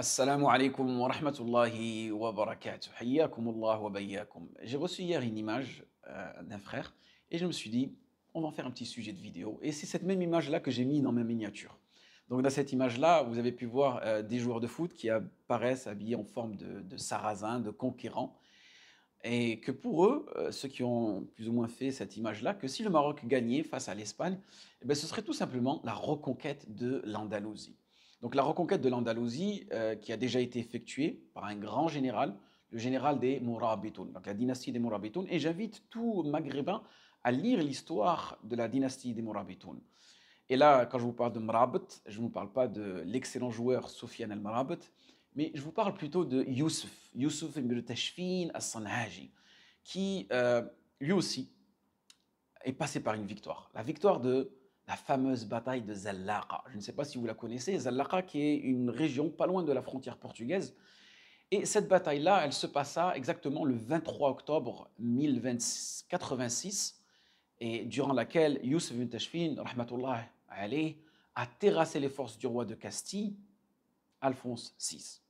Assalamu alaikum wa rahmatullahi wa barakatuh. Hayyakumullah wa bayyakum. J'ai reçu hier une image d'un frère et je me suis dit, on va en faire un petit sujet de vidéo. Et c'est cette même image-là que j'ai mis dans ma miniature. Donc dans cette image-là, vous avez pu voir des joueurs de foot qui apparaissent habillés en forme de sarrasins, de conquérants. Et que pour eux, ceux qui ont plus ou moins fait cette image-là, que si le Maroc gagnait face à l'Espagne, eh ben, ce serait tout simplement la reconquête de l'Andalousie. Donc la reconquête de l'Andalousie qui a déjà été effectuée par un grand général, le général des Mourabitoun, donc la dynastie des Mourabitoun. Et j'invite tout Maghrébin à lire l'histoire de la dynastie des Mourabitoun. Et là, quand je vous parle de Mrabat, je ne vous parle pas de l'excellent joueur Soufiane El Mrabat, mais je vous parle plutôt de Youssef ibn Tashfin as-Sanhaji, qui lui aussi est passé par une victoire. La victoire de la fameuse bataille de Zallaqa. Je ne sais pas si vous la connaissez, Zallaqa qui est une région pas loin de la frontière portugaise. Et cette bataille-là, elle se passa exactement le 23 octobre 1086, et durant laquelle Youssef ibn Tashfin, rahmatullah alayh, a terrassé les forces du roi de Castille, Alphonse VI.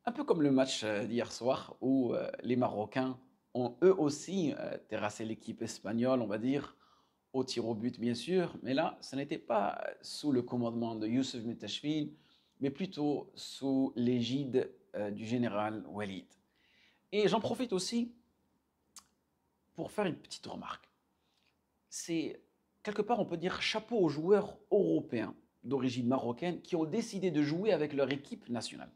Un peu comme le match d'hier soir où les Marocains ont eux aussi terrassé l'équipe espagnole, on va dire, au tir au but bien sûr, mais là, ce n'était pas sous le commandement de Youssef ibn Tashfin, mais plutôt sous l'égide du général Walid. Et j'en profite aussi pour faire une petite remarque. C'est quelque part, on peut dire chapeau aux joueurs européens d'origine marocaine qui ont décidé de jouer avec leur équipe nationale.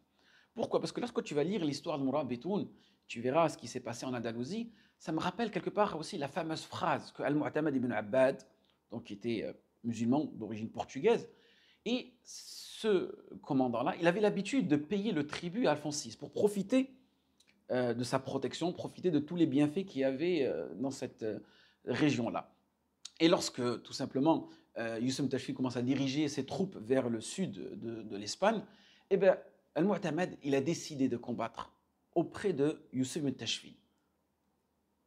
Pourquoi? Parce que lorsque tu vas lire l'histoire de Mourad Betoun, tu verras ce qui s'est passé en Andalousie. Ça me rappelle quelque part aussi la fameuse phrase que Al-Mu'tamad ibn Abbad, donc qui était musulman d'origine portugaise, et ce commandant-là, il avait l'habitude de payer le tribut à Alphonse VI pour profiter de sa protection, profiter de tous les bienfaits qu'il y avait dans cette région-là. Et lorsque, tout simplement, Youssef Tachfin commence à diriger ses troupes vers le sud de l'Espagne, eh bien, Al-Mu'tamad, il a décidé de combattre auprès de Youssef Tachfin.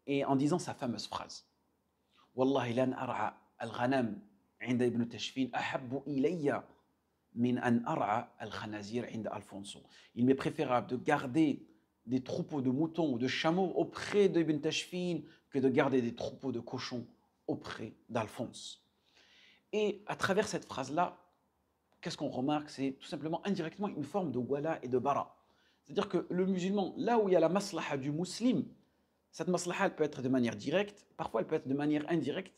Et en disant sa fameuse phrase, Wallahi lan ar'a al-ghanam عند ابن تشفين أحب إلي من أن أرعى الخنازير عند Alfonso. Il m'est préférable de garder des troupeaux de moutons ou de chameaux auprès d'Ibn Tashfin que de garder des troupeaux de cochons auprès d'Alphonse. Et à travers cette phrase-là, qu'est-ce qu'on remarque? C'est tout simplement indirectement une forme de wala et de bara. C'est-à-dire que le musulman, là où il y a la maslaha du musulman, cette maslaha elle peut être de manière directe, parfois elle peut être de manière indirecte.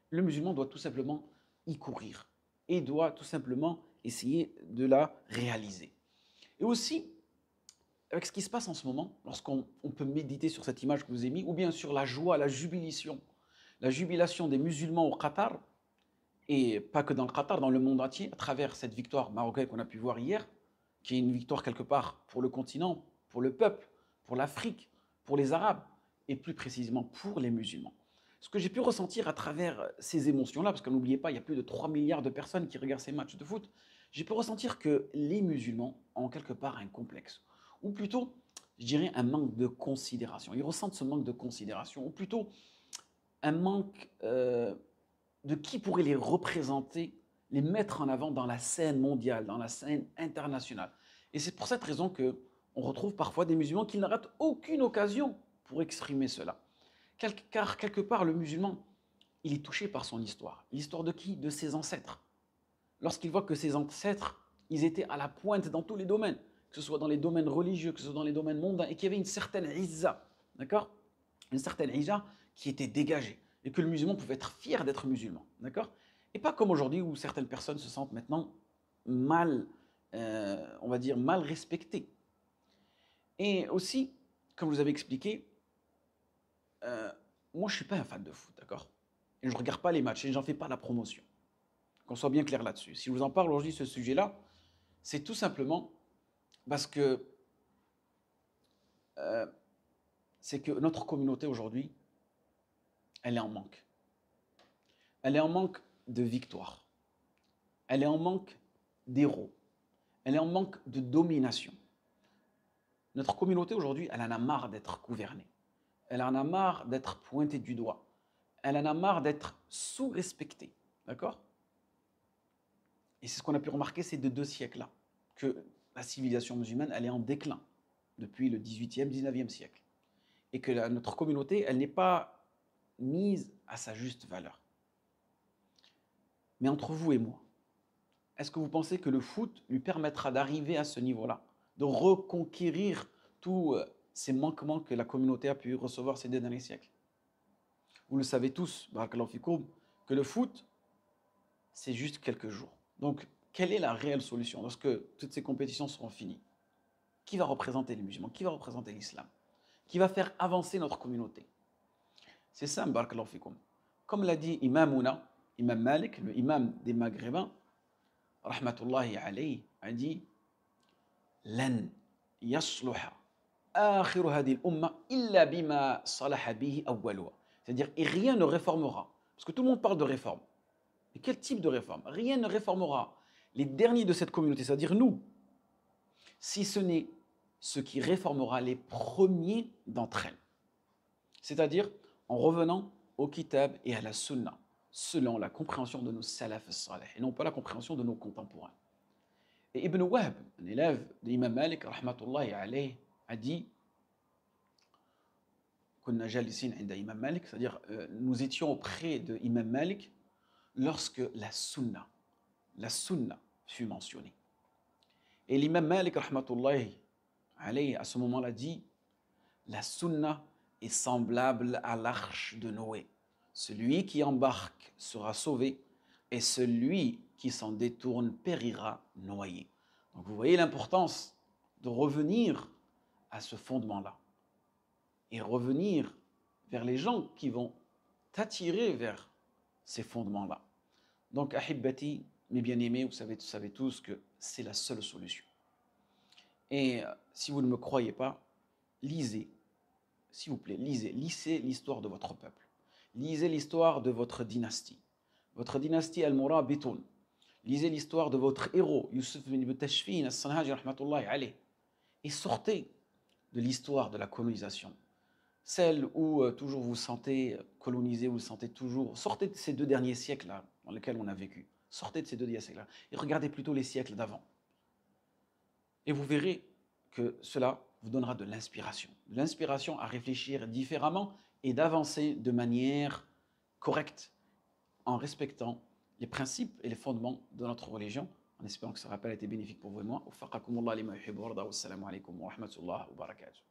Le musulman doit tout simplement y courir et doit tout simplement essayer de la réaliser. Et aussi, avec ce qui se passe en ce moment, lorsqu'on peut méditer sur cette image que je vous ai mise, ou bien sur la joie, la jubilation des musulmans au Qatar, et pas que dans le Qatar, dans le monde entier, à travers cette victoire marocaine qu'on a pu voir hier, qui est une victoire quelque part pour le continent, pour le peuple, pour l'Afrique, pour les Arabes, et plus précisément pour les musulmans. Ce que j'ai pu ressentir à travers ces émotions-là, parce que n'oubliez pas, il y a plus de 3 milliards de personnes qui regardent ces matchs de foot, j'ai pu ressentir que les musulmans ont quelque part un complexe, ou plutôt, je dirais, un manque de considération. Ils ressentent ce manque de considération, ou plutôt un manque de qui pourrait les représenter, les mettre en avant dans la scène mondiale, dans la scène internationale. Et c'est pour cette raison que on retrouve parfois des musulmans qui ne ratent aucune occasion pour exprimer cela. Car quelque part, le musulman, il est touché par son histoire. L'histoire de qui? De ses ancêtres. Lorsqu'il voit que ses ancêtres, ils étaient à la pointe dans tous les domaines, que ce soit dans les domaines religieux, que ce soit dans les domaines mondains, et qu'il y avait une certaine izza, d'accord? Une certaine izza qui était dégagée, et que le musulman pouvait être fier d'être musulman, d'accord? Et pas comme aujourd'hui où certaines personnes se sentent maintenant mal, on va dire, mal respectées. Et aussi, comme je vous avais expliqué, moi je ne suis pas un fan de foot, d'accord? Et je ne regarde pas les matchs et j'en fais pas la promotion. Qu'on soit bien clair là-dessus. Si je vous en parle aujourd'hui, ce sujet-là, c'est tout simplement parce que euh, c'est que notre communauté aujourd'hui, elle est en manque. Elle est en manque de victoire. Elle est en manque d'héros. Elle est en manque de domination. Notre communauté aujourd'hui, elle en a marre d'être gouvernée. Elle en a marre d'être pointée du doigt. Elle en a marre d'être sous-respectée. D'accord? Et c'est ce qu'on a pu remarquer ces 2 siècles-là. Que la civilisation musulmane, elle est en déclin depuis le 18e, 19e siècle. Et que notre communauté, elle n'est pas mise à sa juste valeur. Mais entre vous et moi, est-ce que vous pensez que le foot lui permettra d'arriver à ce niveau-là, de reconquérir tous ces manquements que la communauté a pu recevoir ces derniers siècles? Vous le savez tous, barakallahu fikoum, que le foot, c'est juste quelques jours. Donc, quelle est la réelle solution lorsque toutes ces compétitions seront finies? Qui va représenter les musulmans? Qui va représenter l'islam? Qui va faire avancer notre communauté? C'est ça, barakallahu fikoum. Comme l'a dit Imamuna, Imam Malik, le imam des Maghrébins, rahmatullahi alayhi, a dit Lan yasluha akhiru hadhihi al-umma illa bima salaha bihi awwaluha. C'est-à-dire, et rien ne réformera. Parce que tout le monde parle de réforme. Mais quel type de réforme? Rien ne réformera les derniers de cette communauté, c'est-à-dire nous, si ce n'est ce qui réformera les premiers d'entre elles. C'est-à-dire en revenant au kitab et à la sunna, selon la compréhension de nos salaf salih, et non pas la compréhension de nos contemporains. Et Ibn Wahb, un élève d'Imam Malik, rahmatullahi alayhi, a dit c'est-à-dire nous étions auprès de Imam Malik lorsque la sunna fut mentionnée. Et l'imam Malik, rahmatullahi alayhi, à ce moment-là dit, la sunna est semblable à l'arche de Noé. Celui qui embarque sera sauvé et celui qui s'en détourne périra noyé. Donc vous voyez l'importance de revenir à ce fondement-là et revenir vers les gens qui vont t'attirer vers ces fondements-là. Donc, ahibbati, mes bien-aimés, vous savez tous que c'est la seule solution. Et si vous ne me croyez pas, lisez, s'il vous plaît, lisez l'histoire de votre peuple. Lisez l'histoire de votre dynastie. Votre dynastie al-Murabitun. Lisez l'histoire de votre héros, Yusuf ibn Tashfin as-Sanhaji, rahmatullahi alayh. Et sortez de l'histoire de la colonisation. Celle où toujours vous sentez colonisé, vous sentez toujours... Sortez de ces 2 derniers siècles-là dans lesquels on a vécu. Sortez de ces 2 derniers siècles-là et regardez plutôt les siècles d'avant. Et vous verrez que cela vous donnera de l'inspiration à réfléchir différemment et d'avancer de manière correcte en respectant les principes et les fondements de notre religion, en espérant que ce rappel a été bénéfique pour vous et moi. Waffaqakumullah lima yuhibbu wa yarda. Wassalamu alaikum wa rahmatullahi wa barakatuh.